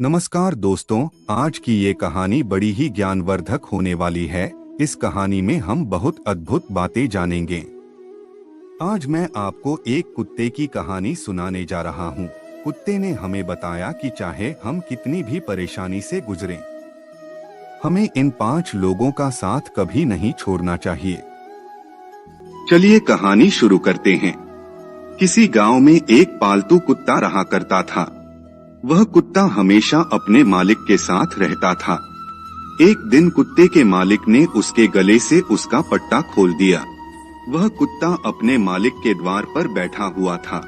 नमस्कार दोस्तों, आज की ये कहानी बड़ी ही ज्ञानवर्धक होने वाली है। इस कहानी में हम बहुत अद्भुत बातें जानेंगे। आज मैं आपको एक कुत्ते की कहानी सुनाने जा रहा हूँ। कुत्ते ने हमें बताया कि चाहे हम कितनी भी परेशानी से गुजरें, हमें इन 5 लोगों का साथ कभी नहीं छोड़ना चाहिए। चलिए कहानी शुरू करते हैं। किसी गांव में एक पालतू कुत्ता रहा करता था। वह कुत्ता हमेशा अपने मालिक के साथ रहता था। एक दिन कुत्ते के मालिक ने उसके गले से उसका पट्टा खोल दिया। वह कुत्ता अपने मालिक के द्वार पर बैठा हुआ था।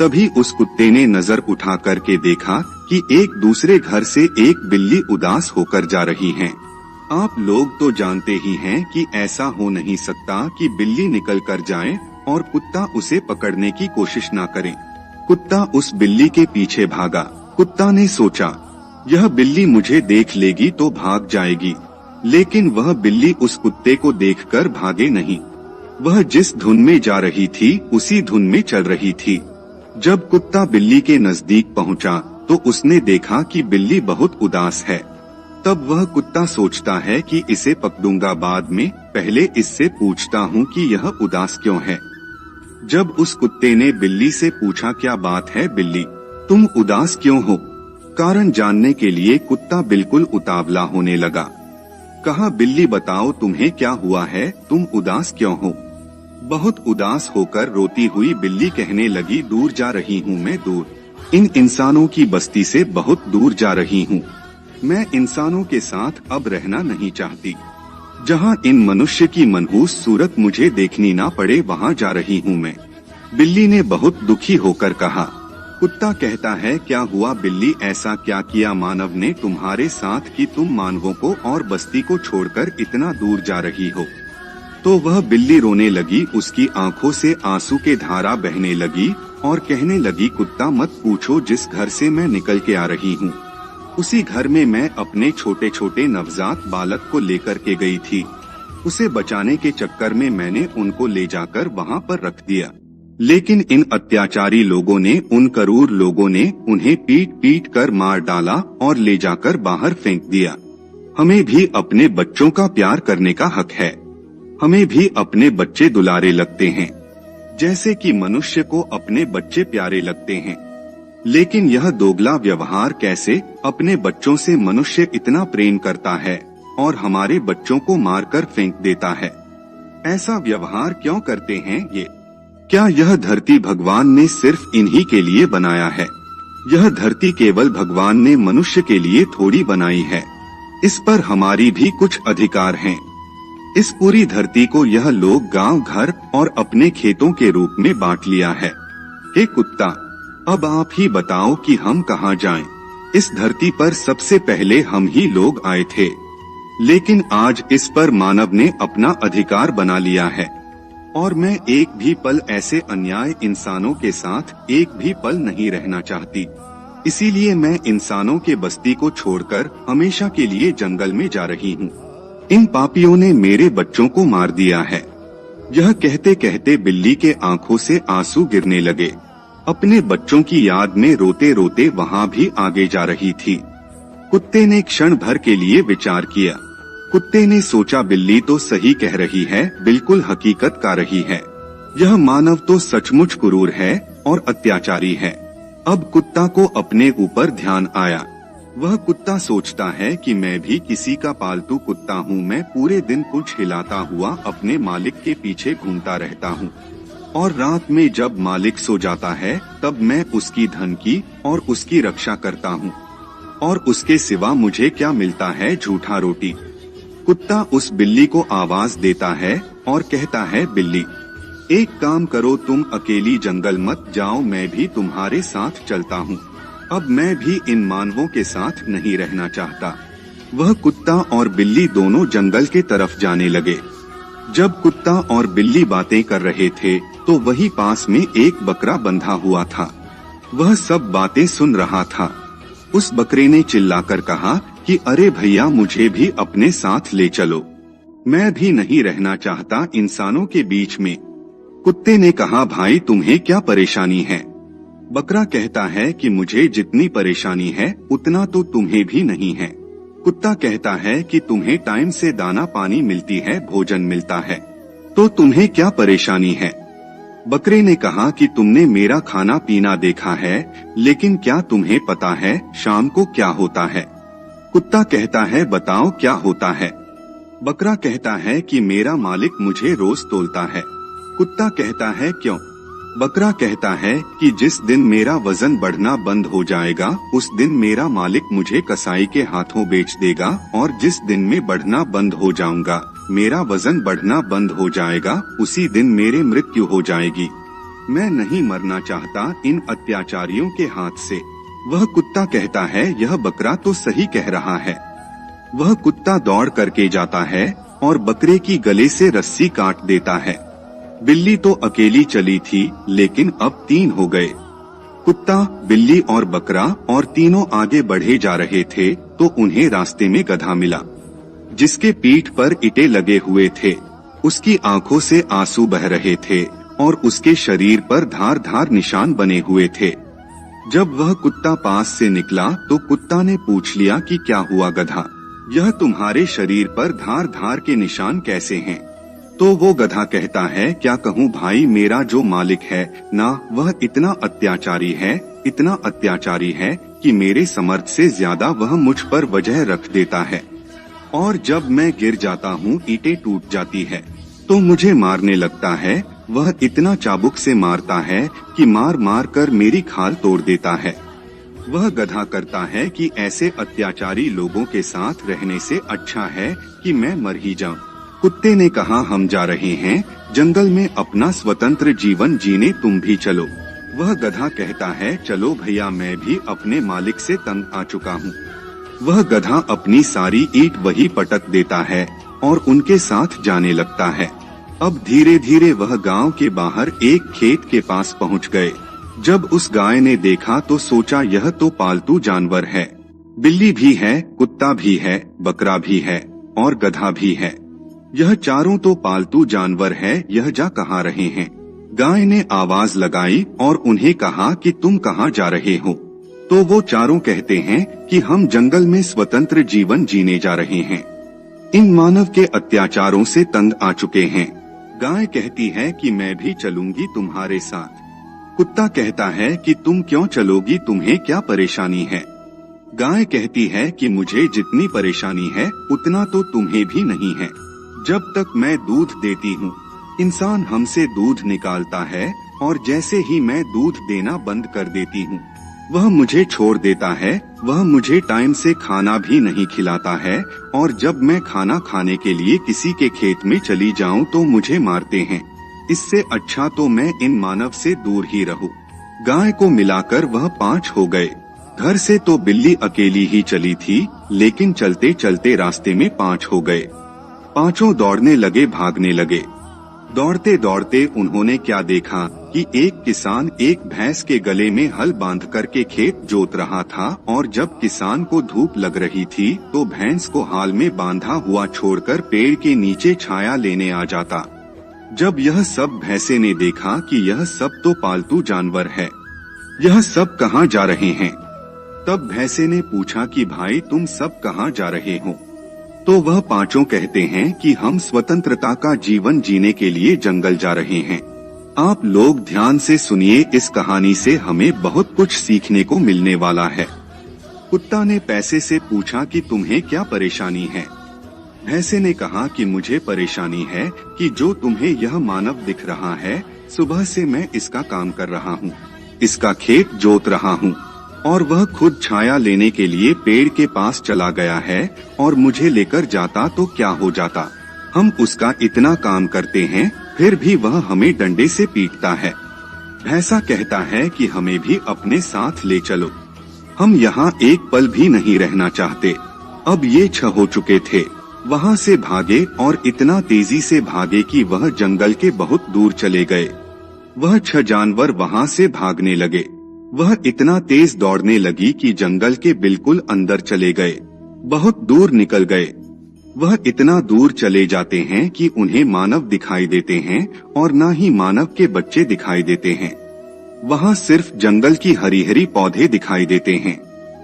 तभी उस कुत्ते ने नजर उठा करके देखा कि एक दूसरे घर से एक बिल्ली उदास होकर जा रही है। आप लोग तो जानते ही हैं कि ऐसा हो नहीं सकता कि बिल्ली निकल कर जाए और कुत्ता उसे पकड़ने की कोशिश ना करे। कुत्ता उस बिल्ली के पीछे भागा। कुत्ता ने सोचा, यह बिल्ली मुझे देख लेगी तो भाग जाएगी, लेकिन वह बिल्ली उस कुत्ते को देखकर भागे नहीं। वह जिस धुन में जा रही थी उसी धुन में चल रही थी। जब कुत्ता बिल्ली के नजदीक पहुंचा तो उसने देखा कि बिल्ली बहुत उदास है। तब वह कुत्ता सोचता है कि इसे पकड़ूंगा बाद में, पहले इससे पूछता हूँ कि यह उदास क्यों है। जब उस कुत्ते ने बिल्ली से पूछा, क्या बात है बिल्ली, तुम उदास क्यों हो? कारण जानने के लिए कुत्ता बिल्कुल उतावला होने लगा। कहा, बिल्ली बताओ तुम्हें क्या हुआ है, तुम उदास क्यों हो? बहुत उदास होकर रोती हुई बिल्ली कहने लगी, दूर जा रही हूँ मैं, दूर, इन इंसानों की बस्ती से बहुत दूर जा रही हूँ। मैं इंसानों के साथ अब रहना नहीं चाहती। जहाँ इन मनुष्य की मनहूस सूरत मुझे देखनी ना पड़े, वहाँ जा रही हूँ मैं। बिल्ली ने बहुत दुखी होकर कहा। कुत्ता कहता है, क्या हुआ बिल्ली, ऐसा क्या किया मानव ने तुम्हारे साथ कि तुम मानवों को और बस्ती को छोड़कर इतना दूर जा रही हो? तो वह बिल्ली रोने लगी। उसकी आंखों से आंसू के धारा बहने लगी और कहने लगी, कुत्ता मत पूछो, जिस घर से मैं निकल के आ रही हूँ उसी घर में मैं अपने छोटे छोटे नवजात बालक को लेकर के गई थी। उसे बचाने के चक्कर में मैंने उनको ले जाकर वहाँ पर रख दिया, लेकिन इन अत्याचारी लोगों ने, उन क्रूर लोगों ने उन्हें पीट पीट कर मार डाला और ले जाकर बाहर फेंक दिया। हमें भी अपने बच्चों का प्यार करने का हक है। हमें भी अपने बच्चे दुलारे लगते हैं, जैसे कि मनुष्य को अपने बच्चे प्यारे लगते हैं। लेकिन यह दोगला व्यवहार कैसे? अपने बच्चों से मनुष्य इतना प्रेम करता है और हमारे बच्चों को मारकर फेंक देता है। ऐसा व्यवहार क्यों करते हैं ये? क्या यह धरती भगवान ने सिर्फ इन्हीं के लिए बनाया है? यह धरती केवल भगवान ने मनुष्य के लिए थोड़ी बनाई है। इस पर हमारी भी कुछ अधिकार हैं। इस पूरी धरती को यह लोग गांव, घर और अपने खेतों के रूप में बांट लिया है। हे कुत्ता, अब आप ही बताओ कि हम कहाँ जाएं? इस धरती पर सबसे पहले हम ही लोग आए थे, लेकिन आज इस पर मानव ने अपना अधिकार बना लिया है। और मैं एक भी पल ऐसे अन्याय इंसानों के साथ एक भी पल नहीं रहना चाहती। इसीलिए मैं इंसानों के बस्ती को छोड़कर हमेशा के लिए जंगल में जा रही हूँ। इन पापियों ने मेरे बच्चों को मार दिया है। यह कहते कहते बिल्ली के आंखों से आंसू गिरने लगे। अपने बच्चों की याद में रोते रोते वहाँ भी आगे जा रही थी। कुत्ते ने क्षण भर के लिए विचार किया। कुत्ते ने सोचा, बिल्ली तो सही कह रही है, बिल्कुल हकीकत का रही है। यह मानव तो सचमुच क्रूर है और अत्याचारी है। अब कुत्ता को अपने ऊपर ध्यान आया। वह कुत्ता सोचता है कि मैं भी किसी का पालतू कुत्ता हूँ। मैं पूरे दिन पूंछ हिलाता हुआ अपने मालिक के पीछे घूमता रहता हूँ, और रात में जब मालिक सो जाता है तब मैं उसकी धन की और उसकी रक्षा करता हूँ, और उसके सिवा मुझे क्या मिलता है? झूठा रोटी। कुत्ता उस बिल्ली को आवाज देता है और कहता है, बिल्ली, एक काम करो, तुम अकेली जंगल मत जाओ, मैं भी तुम्हारे साथ चलता हूँ। अब मैं भी इन मानवों के साथ नहीं रहना चाहता। वह कुत्ता और बिल्ली दोनों जंगल के तरफ जाने लगे। जब कुत्ता और बिल्ली बातें कर रहे थे तो वही पास में एक बकरा बंधा हुआ था। वह सब बातें सुन रहा था। उस बकरे ने चिल्लाकर कहा कि अरे भैया, मुझे भी अपने साथ ले चलो, मैं भी नहीं रहना चाहता इंसानों के बीच में। कुत्ते ने कहा, भाई तुम्हें क्या परेशानी है? बकरा कहता है कि मुझे जितनी परेशानी है उतना तो तुम्हें भी नहीं है। कुत्ता कहता है कि तुम्हें टाइम से दाना पानी मिलती है, भोजन मिलता है, तो तुम्हें क्या परेशानी है। बकरे ने कहा कि तुमने मेरा खाना पीना देखा है, लेकिन क्या तुम्हें पता है शाम को क्या होता है। कुत्ता कहता है बताओ क्या होता है। बकरा कहता है कि मेरा मालिक मुझे रोज तोलता है। कुत्ता कहता है क्यों। बकरा कहता है कि जिस दिन मेरा वजन बढ़ना बंद हो जाएगा उस दिन मेरा मालिक मुझे कसाई के हाथों बेच देगा, और जिस दिन में बढ़ना बंद हो जाऊंगा, मेरा वजन बढ़ना बंद हो जाएगा, उसी दिन मेरे मृत्यु हो जाएगी। मैं नहीं मरना चाहता इन अत्याचारियों के हाथ से। वह कुत्ता कहता है यह बकरा तो सही कह रहा है। वह कुत्ता दौड़ करके जाता है और बकरे की गले से रस्सी काट देता है। बिल्ली तो अकेली चली थी, लेकिन अब 3 हो गए। कुत्ता, बिल्ली और बकरा और तीनों आगे बढ़े जा रहे थे तो उन्हें रास्ते में गधा मिला, जिसके पीठ पर ईंटें लगे हुए थे। उसकी आंखों से आंसू बह रहे थे और उसके शरीर पर धार धार निशान बने हुए थे। जब वह कुत्ता पास से निकला तो कुत्ता ने पूछ लिया कि क्या हुआ गधा, यह तुम्हारे शरीर पर धार धार के निशान कैसे हैं? तो वो गधा कहता है क्या कहूँ भाई, मेरा जो मालिक है ना, वह इतना अत्याचारी है कि मेरे समर्थ से ज्यादा वह मुझ पर वजह रख देता है, और जब मैं गिर जाता हूँ ईंटें टूट जाती है तो मुझे मारने लगता है। वह इतना चाबुक से मारता है कि मार मार कर मेरी खाल तोड़ देता है। वह गधा करता है कि ऐसे अत्याचारी लोगों के साथ रहने से अच्छा है कि मैं मर ही जाऊं। कुत्ते ने कहा हम जा रहे हैं जंगल में अपना स्वतंत्र जीवन जीने, तुम भी चलो। वह गधा कहता है चलो भैया, मैं भी अपने मालिक से तंग आ चुका हूँ। वह गधा अपनी सारी ईंट वही पटक देता है और उनके साथ जाने लगता है। अब धीरे धीरे वह गांव के बाहर एक खेत के पास पहुंच गए। जब उस गाय ने देखा तो सोचा यह तो पालतू जानवर है, बिल्ली भी है, कुत्ता भी है, बकरा भी है और गधा भी है, यह चारों तो पालतू जानवर है, यह जा कहाँ रहे हैं। गाय ने आवाज लगाई और उन्हें कहा कि तुम कहाँ जा रहे हो। तो वो चारों कहते हैं कि हम जंगल में स्वतंत्र जीवन जीने जा रहे हैं, इन मानव के अत्याचारों से तंग आ चुके हैं। गाय कहती है कि मैं भी चलूंगी तुम्हारे साथ। कुत्ता कहता है कि तुम क्यों चलोगी, तुम्हें क्या परेशानी है। गाय कहती है कि मुझे जितनी परेशानी है उतना तो तुम्हें भी नहीं है। जब तक मैं दूध देती हूँ, इंसान हमसे दूध निकालता है और जैसे ही मैं दूध देना बंद कर देती हूँ, वह मुझे छोड़ देता है। वह मुझे टाइम से खाना भी नहीं खिलाता है, और जब मैं खाना खाने के लिए किसी के खेत में चली जाऊं तो मुझे मारते हैं। इससे अच्छा तो मैं इन मानव से दूर ही रहूं। गाय को मिलाकर वह 5 हो गए। घर से तो बिल्ली अकेली ही चली थी, लेकिन चलते चलते रास्ते में 5 हो गए। पांचों दौड़ने लगे, भागने लगे। दौड़ते दौड़ते उन्होंने क्या देखा कि एक किसान एक भैंस के गले में हल बांध करके खेत जोत रहा था, और जब किसान को धूप लग रही थी तो भैंस को हाल में बांधा हुआ छोड़कर पेड़ के नीचे छाया लेने आ जाता। जब यह सब भैंसे ने देखा कि यह सब तो पालतू जानवर है, यह सब कहाँ जा रहे हैं, तब भैंसे ने पूछा कि भाई तुम सब कहाँ जा रहे हो। तो वह पांचों कहते हैं कि हम स्वतंत्रता का जीवन जीने के लिए जंगल जा रहे हैं। आप लोग ध्यान से सुनिए, इस कहानी से हमें बहुत कुछ सीखने को मिलने वाला है। कुत्ता ने पैसे से पूछा कि तुम्हें क्या परेशानी है। भैंसे ने कहा कि मुझे परेशानी है कि जो तुम्हें यह मानव दिख रहा है, सुबह से मैं इसका काम कर रहा हूँ, इसका खेत जोत रहा हूँ, और वह खुद छाया लेने के लिए पेड़ के पास चला गया है, और मुझे लेकर जाता तो क्या हो जाता। हम उसका इतना काम करते हैं, फिर भी वह हमें डंडे से पीटता है। भैंसा कहता है कि हमें भी अपने साथ ले चलो, हम यहाँ एक पल भी नहीं रहना चाहते। अब ये 6 हो चुके थे। वहाँ से भागे और इतना तेजी से भागे कि वह जंगल के बहुत दूर चले गए। वह 6 जानवर वहाँ से भागने लगे। वह इतना तेज दौड़ने लगी कि जंगल के बिल्कुल अंदर चले गए, बहुत दूर निकल गए। वह इतना दूर चले जाते हैं कि उन्हें मानव दिखाई देते हैं और न ही मानव के बच्चे दिखाई देते हैं। वहाँ सिर्फ जंगल की हरी हरी पौधे दिखाई देते हैं।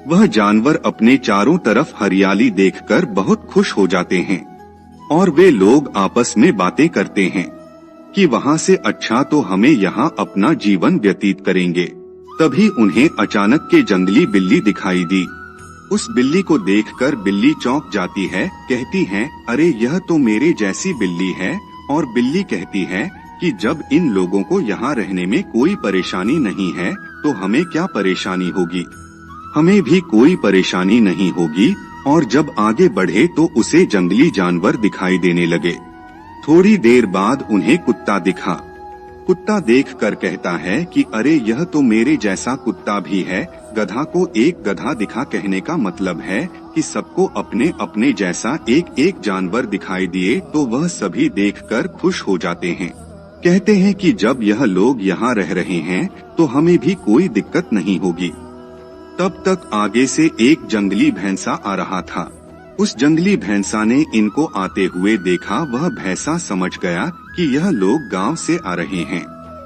वह जानवर अपने चारों तरफ हरियाली देखकर बहुत खुश हो जाते हैं और वे लोग आपस में बातें करते हैं कि वहाँ से अच्छा तो हमें यहाँ अपना जीवन व्यतीत करेंगे। तभी उन्हें अचानक के जंगली बिल्ली दिखाई दी। उस बिल्ली को देखकर बिल्ली चौंक जाती है, कहती है, अरे यह तो मेरे जैसी बिल्ली है। और बिल्ली कहती है कि जब इन लोगों को यहाँ रहने में कोई परेशानी नहीं है तो हमें क्या परेशानी होगी। हमें भी कोई परेशानी नहीं होगी। और जब आगे बढ़े तो उसे जंगली जानवर दिखाई देने लगे। थोड़ी देर बाद उन्हें कुत्ता दिखा। कुत्ता देखकर कहता है कि अरे यह तो मेरे जैसा कुत्ता भी है। गधा को एक गधा दिखा कहने का मतलब है कि सबको अपने अपने जैसा एक एक जानवर दिखाई दिए तो वह सभी देखकर खुश हो जाते हैं। कहते हैं कि जब यह लोग यहाँ रह रहे हैं तो हमें भी कोई दिक्कत नहीं होगी। तब तक आगे से एक जंगली भैंसा आ रहा था। उस जंगली भैंसा ने इनको आते हुए देखा। वह भैंसा समझ गया कि यह लोग गांव से आ रहे हैं।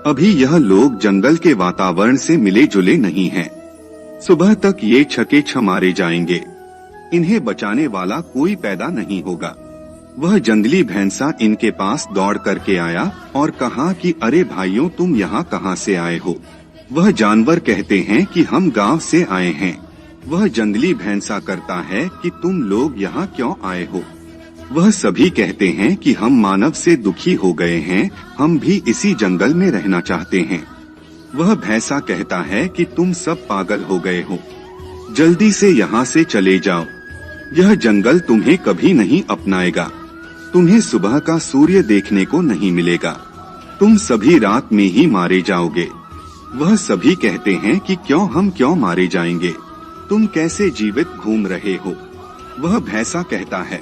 अभी यह लोग जंगल के वातावरण से मिले जुले नहीं हैं। सुबह तक ये छके छ मारे जाएंगे। इन्हें बचाने वाला कोई पैदा नहीं होगा। वह जंगली भैंसा इनके पास दौड़ करके आया और कहा कि अरे भाइयों, तुम यहाँ कहाँ से आए हो। वह जानवर कहते हैं कि हम गांव से आए हैं। वह जंगली भैंसा करता है कि तुम लोग यहाँ क्यों आए हो। वह सभी कहते हैं कि हम मानव से दुखी हो गए हैं, हम भी इसी जंगल में रहना चाहते हैं। वह भैंसा कहता है कि तुम सब पागल हो गए हो, जल्दी से यहाँ से चले जाओ। यह जंगल तुम्हें कभी नहीं अपनाएगा। तुम्हें सुबह का सूर्य देखने को नहीं मिलेगा। तुम सभी रात में ही मारे जाओगे। वह सभी कहते हैं कि हम क्यों मारे जाएंगे, तुम कैसे जीवित घूम रहे हो। वह भैंसा कहता है,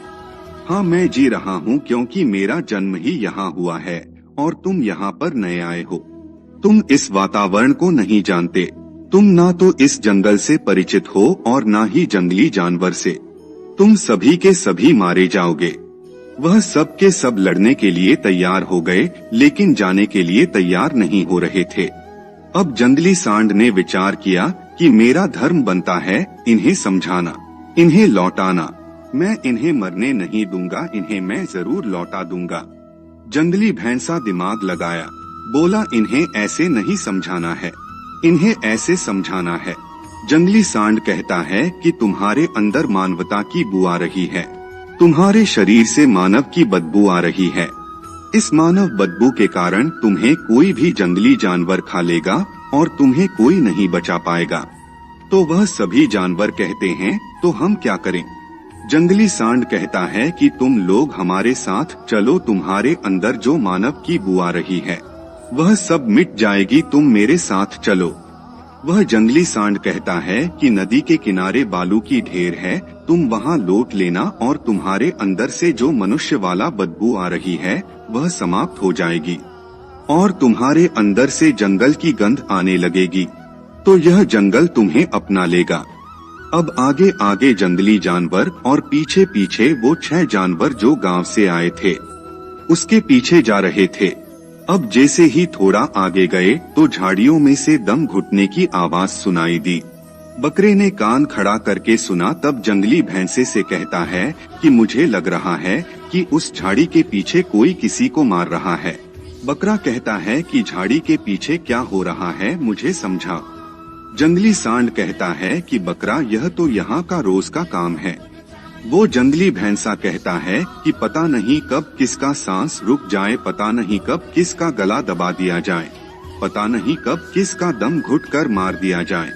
हाँ मैं जी रहा हूँ क्योंकि मेरा जन्म ही यहाँ हुआ है और तुम यहाँ पर नए आए हो। तुम इस वातावरण को नहीं जानते। तुम ना तो इस जंगल से परिचित हो और ना ही जंगली जानवर से। तुम सभी के सभी मारे जाओगे। वह सब के सब लड़ने के लिए तैयार हो गए लेकिन जाने के लिए तैयार नहीं हो रहे थे। अब जंगली सांड ने विचार किया कि मेरा धर्म बनता है इन्हें समझाना, इन्हें लौटाना। मैं इन्हें मरने नहीं दूंगा, इन्हें मैं जरूर लौटा दूंगा। जंगली भैंसा दिमाग लगाया, बोला इन्हें ऐसे नहीं समझाना है, इन्हें ऐसे समझाना है। जंगली सांड कहता है कि तुम्हारे अंदर मानवता की बू आ रही है, तुम्हारे शरीर से मानव की बदबू आ रही है। इस मानव बदबू के कारण तुम्हें कोई भी जंगली जानवर खा लेगा और तुम्हें कोई नहीं बचा पाएगा। तो वह सभी जानवर कहते हैं तो हम क्या करें। जंगली सांड कहता है कि तुम लोग हमारे साथ चलो, तुम्हारे अंदर जो मानव की बू आ रही है वह सब मिट जाएगी, तुम मेरे साथ चलो। वह जंगली सांड कहता है कि नदी के किनारे बालू की ढेर है, तुम वहाँ लौट लेना और तुम्हारे अंदर से जो मनुष्य वाला बदबू आ रही है वह समाप्त हो जाएगी और तुम्हारे अंदर से जंगल की गंध आने लगेगी, तो यह जंगल तुम्हें अपना लेगा। अब आगे आगे जंगली जानवर और पीछे पीछे वो 6 जानवर जो गांव से आए थे उसके पीछे जा रहे थे। अब जैसे ही थोड़ा आगे गए तो झाड़ियों में से दम घुटने की आवाज सुनाई दी। बकरे ने कान खड़ा करके सुना। तब जंगली भैंसे से कहता है कि मुझे लग रहा है कि उस झाड़ी के पीछे कोई किसी को मार रहा है। बकरा कहता है कि झाड़ी के पीछे क्या हो रहा है, मुझे समझा। जंगली सांड कहता है कि बकरा, यह तो यहाँ का रोज का काम है। वो जंगली भैंसा कहता है कि पता नहीं कब किसका सांस रुक जाए, पता नहीं कब किसका गला दबा दिया जाए, पता नहीं कब किसका दम घुटकर मार दिया जाए।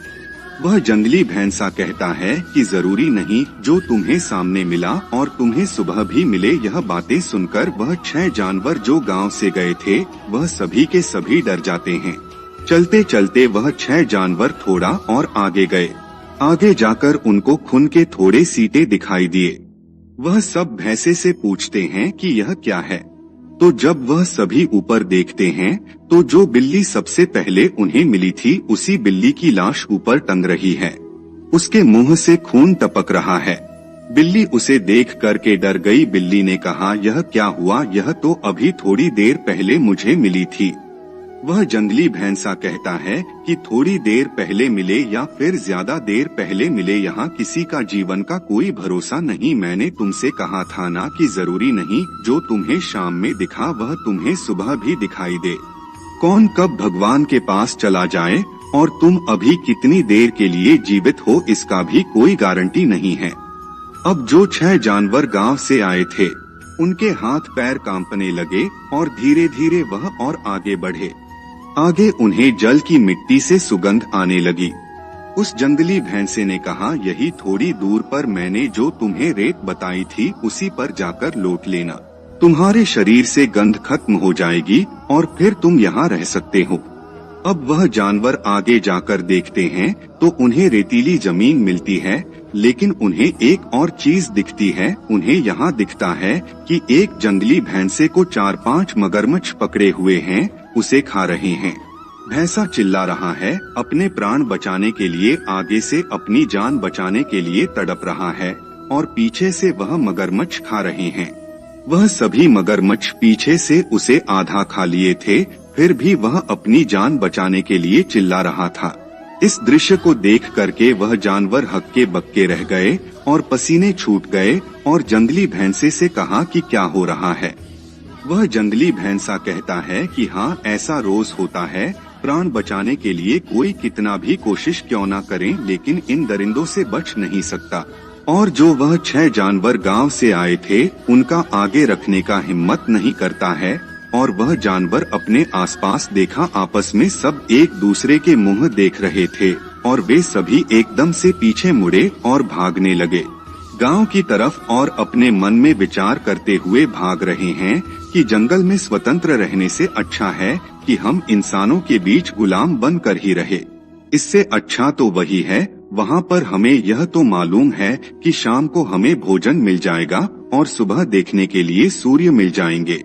वह जंगली भैंसा कहता है कि जरूरी नहीं, जो तुम्हें सामने मिला और तुम्हें सुबह भी मिले। यह बातें सुनकर वह 6 जानवर जो गांव से गए थे वह सभी के सभी डर जाते हैं। चलते चलते वह 6 जानवर थोड़ा और आगे गए। आगे जाकर उनको खून के थोड़े सीटे दिखाई दिए। वह सब भैंसे से पूछते हैं कि यह क्या है। तो जब वह सभी ऊपर देखते हैं तो जो बिल्ली सबसे पहले उन्हें मिली थी उसी बिल्ली की लाश ऊपर टंग रही है। उसके मुंह से खून टपक रहा है। बिल्ली उसे देख करके डर गई। बिल्ली ने कहा, यह क्या हुआ, यह तो अभी थोड़ी देर पहले मुझे मिली थी। वह जंगली भैंसा कहता है कि थोड़ी देर पहले मिले या फिर ज्यादा देर पहले मिले, यहाँ किसी का जीवन का कोई भरोसा नहीं। मैंने तुमसे कहा था ना कि जरूरी नहीं जो तुम्हें शाम में दिखा वह तुम्हें सुबह भी दिखाई दे। कौन कब भगवान के पास चला जाए और तुम अभी कितनी देर के लिए जीवित हो इसका भी कोई गारंटी नहीं है। अब जो 6 जानवर गांव से आए थे उनके हाथ पैर कांपने लगे और धीरे धीरे वह और आगे बढ़े। आगे उन्हें जल की मिट्टी से सुगंध आने लगी। उस जंगली भैंसे ने कहा, यही थोड़ी दूर पर मैंने जो तुम्हें रेत बताई थी उसी पर जाकर लौट लेना। तुम्हारे शरीर से गंध खत्म हो जाएगी और फिर तुम यहाँ रह सकते हो। अब वह जानवर आगे जाकर देखते हैं तो उन्हें रेतीली जमीन मिलती है, लेकिन उन्हें एक और चीज दिखती है। उन्हें यहाँ दिखता है कि एक जंगली भैंसे को 4-5 मगरमच्छ पकड़े हुए हैं, उसे खा रहे हैं। भैंसा चिल्ला रहा है, अपने प्राण बचाने के लिए, आगे से अपनी जान बचाने के लिए तड़प रहा है और पीछे से वह मगरमच्छ खा रहे हैं। वह सभी मगरमच्छ पीछे से उसे आधा खा लिए थे, फिर भी वह अपनी जान बचाने के लिए चिल्ला रहा था। इस दृश्य को देख करके वह जानवर हक्के बक्के रह गए और पसीने छूट गए और जंगली भैंसे से कहा कि क्या हो रहा है। वह जंगली भैंसा कहता है कि हाँ, ऐसा रोज होता है। प्राण बचाने के लिए कोई कितना भी कोशिश क्यों ना करे, लेकिन इन दरिंदों से बच नहीं सकता। और जो वह 6 जानवर गांव से आए थे उनका आगे रखने का हिम्मत नहीं करता है। और वह जानवर अपने आसपास देखा, आपस में सब एक दूसरे के मुंह देख रहे थे और वे सभी एकदम से पीछे मुड़े और भागने लगे गांव की तरफ, और अपने मन में विचार करते हुए भाग रहे हैं कि जंगल में स्वतंत्र रहने से अच्छा है कि हम इंसानों के बीच गुलाम बनकर ही रहे। इससे अच्छा तो वही है। वहाँ पर हमें यह तो मालूम है कि शाम को हमें भोजन मिल जाएगा और सुबह देखने के लिए सूर्य मिल जाएंगे,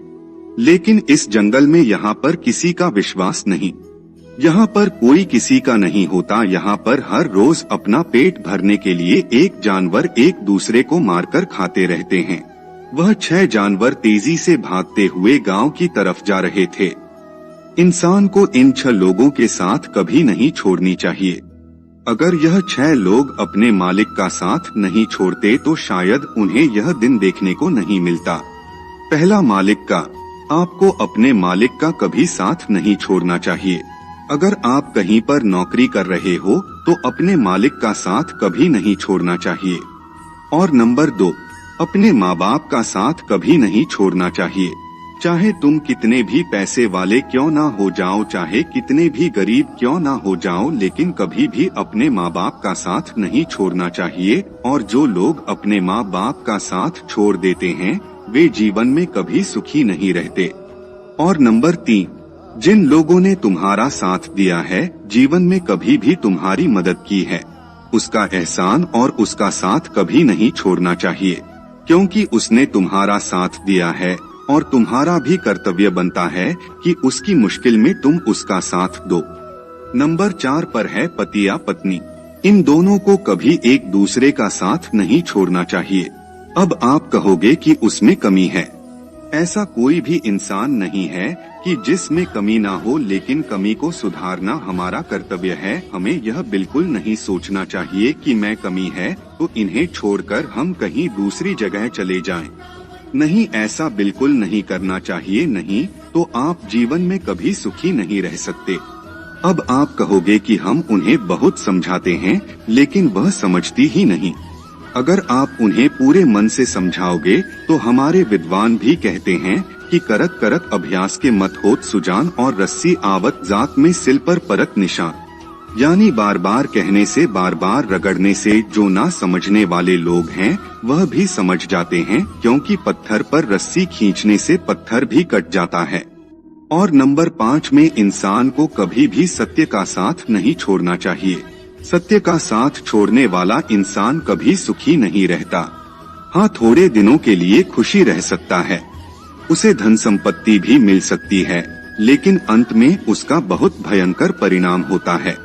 लेकिन इस जंगल में यहाँ पर किसी का विश्वास नहीं। यहाँ पर कोई किसी का नहीं होता। यहाँ पर हर रोज अपना पेट भरने के लिए एक जानवर एक दूसरे को मारकर खाते रहते हैं। वह 6 जानवर तेजी से भागते हुए गांव की तरफ जा रहे थे। इंसान को इन 6 लोगों के साथ कभी नहीं छोड़नी चाहिए। अगर यह 6 लोग अपने मालिक का साथ नहीं छोड़ते तो शायद उन्हें यह दिन देखने को नहीं मिलता। पहला, मालिक का। आपको अपने मालिक का कभी साथ नहीं छोड़ना चाहिए। अगर आप कहीं पर नौकरी कर रहे हो तो अपने मालिक का साथ कभी नहीं छोड़ना चाहिए। और नंबर 2, अपने माँ बाप का साथ कभी नहीं छोड़ना चाहिए। चाहे तुम कितने भी पैसे वाले क्यों ना हो जाओ, चाहे कितने भी गरीब क्यों ना हो जाओ, लेकिन कभी भी अपने माँ बाप का साथ नहीं छोड़ना चाहिए। और जो लोग अपने माँ बाप का साथ छोड़ देते हैं वे जीवन में कभी सुखी नहीं रहते। और नंबर 3, जिन लोगों ने तुम्हारा साथ दिया है, जीवन में कभी भी तुम्हारी मदद की है, उसका एहसान और उसका साथ कभी नहीं छोड़ना चाहिए, क्योंकि उसने तुम्हारा साथ दिया है और तुम्हारा भी कर्तव्य बनता है कि उसकी मुश्किल में तुम उसका साथ दो। नंबर 4 पर है पति या पत्नी। इन दोनों को कभी एक दूसरे का साथ नहीं छोड़ना चाहिए। अब आप कहोगे कि उसमें कमी है। ऐसा कोई भी इंसान नहीं है कि जिसमें कमी ना हो, लेकिन कमी को सुधारना हमारा कर्तव्य है। हमें यह बिल्कुल नहीं सोचना चाहिए कि मैं कमी है तो इन्हें छोड़कर हम कहीं दूसरी जगह चले जाएं। नहीं, ऐसा बिल्कुल नहीं करना चाहिए, नहीं तो आप जीवन में कभी सुखी नहीं रह सकते। अब आप कहोगे कि हम उन्हें बहुत समझाते हैं लेकिन वह समझती ही नहीं। अगर आप उन्हें पूरे मन से समझाओगे तो हमारे विद्वान भी कहते हैं कि करत करत अभ्यास के मत होत सुजान, और रस्सी आवत जात में सिल पर परत निशान। यानी बार बार कहने से, बार बार रगड़ने से जो ना समझने वाले लोग हैं वह भी समझ जाते हैं, क्योंकि पत्थर पर रस्सी खींचने से पत्थर भी कट जाता है। और नंबर 5 में इंसान को कभी भी सत्य का साथ नहीं छोड़ना चाहिए। सत्य का साथ छोड़ने वाला इंसान कभी सुखी नहीं रहता। हाँ, थोड़े दिनों के लिए खुशी रह सकता है, उसे धन संपत्ति भी मिल सकती है, लेकिन अंत में उसका बहुत भयंकर परिणाम होता है।